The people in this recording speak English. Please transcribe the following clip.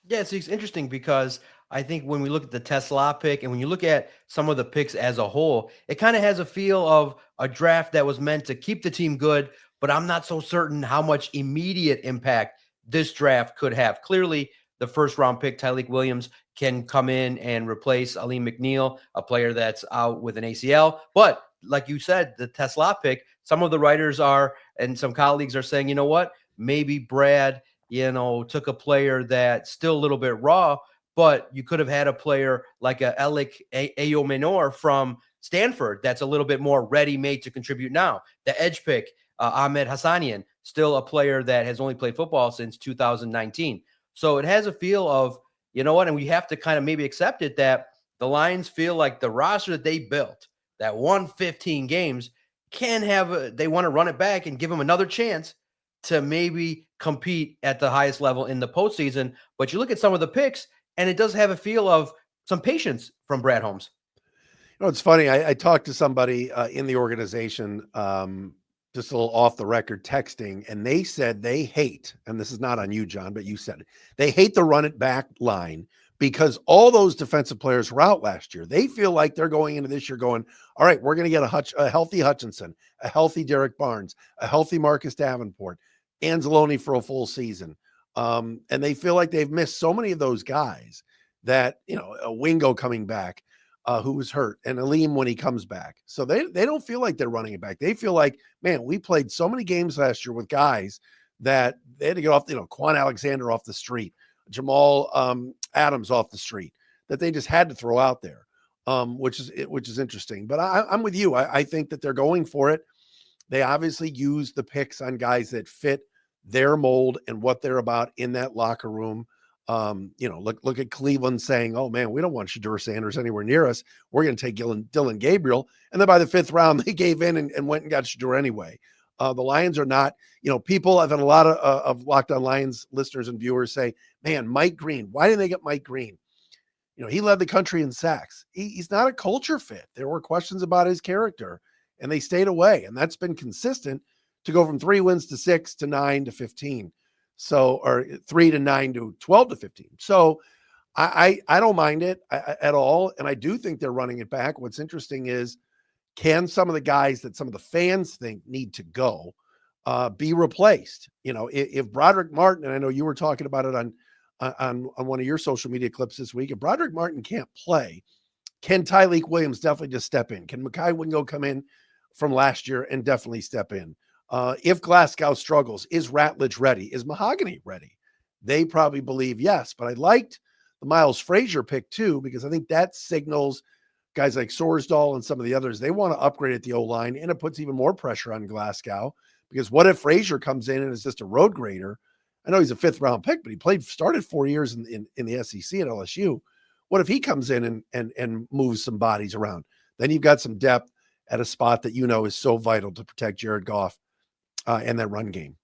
Yeah, it's interesting because I think when we look at the Tesla pick and when you look at some of the picks as a whole, it kind of has a feel of a draft that was meant to keep the team good, but I'm not so certain how much immediate impact this draft could have. Clearly, the first round pick, Tyleik Williams, can come in and replace Aleem McNeil, a player that's out with an ACL. But like you said, the Tesla pick, some of the writers are and some colleagues are saying, you know what? Maybe Brad took a player that's still a little bit raw, but you could have had a player like a Alec Ayo from Stanford that's a little bit more ready-made to contribute now. The edge pick, Ahmed Hassanian, still a player that has only played football since 2019. So it has a feel of, you know what, and we have to kind of maybe accept it that the Lions feel like the roster that they built, that won 15 games, they want to run it back and give them another chance to maybe compete at the highest level in the postseason. But you look at some of the picks, and it does have a feel of some patience from Brad Holmes. It's funny. I talked to somebody in the organization, just a little off the record texting, and they said they hate, and this is not on you, John, but you said it, they hate the run it back line because all those defensive players were out last year. They feel like they're going into this year going, all right, we're going to get a healthy Hutchinson, a healthy Derek Barnes, a healthy Marcus Davenport, Anzalone for a full season. And they feel like they've missed so many of those guys that, a Wingo coming back, who was hurt, and Aleem when he comes back. So they don't feel like they're running it back. They feel like, man, we played so many games last year with guys that they had to get off, Quan Alexander off the street, Jamal Adams off the street, that they just had to throw out there, which is interesting. But I'm with you. I think that they're going for it. They obviously use the picks on guys that fit their mold and what they're about in that locker room. Look at Cleveland saying, "Oh man, we don't want Shedeur Sanders anywhere near us. We're going to take Dylan Gabriel." And then by the fifth round, they gave in and went and got Shedeur anyway. The Lions are not, people. I've had a lot of Locked On Lions listeners and viewers say, "Man, Mike Green. Why didn't they get Mike Green? He led the country in sacks. He's not a culture fit. There were questions about his character, and they stayed away. And that's been consistent to go from 3 wins to 6 to 9 to 15." So, or 3 to 9 to 12 to 15. So I don't mind it at all. And I do think they're running it back. What's interesting is, can some of the guys that some of the fans think need to go be replaced? If Broderick Martin, and I know you were talking about it on one of your social media clips this week, if Broderick Martin can't play, can Tyleik Williams definitely just step in? Can Mekhi Wingo come in from last year and definitely step in? If Glasgow struggles, is Ratledge ready? Is Mahogany ready? They probably believe yes, but I liked the Miles Frazier pick too, because I think that signals guys like Sorsdal and some of the others, they want to upgrade at the O-line, and it puts even more pressure on Glasgow, because what if Frazier comes in and is just a road grader? I know he's a 5th round pick, but he started 4 years in the SEC at LSU. What if he comes in and moves some bodies around? Then you've got some depth at a spot that is so vital to protect Jared Goff and that run game.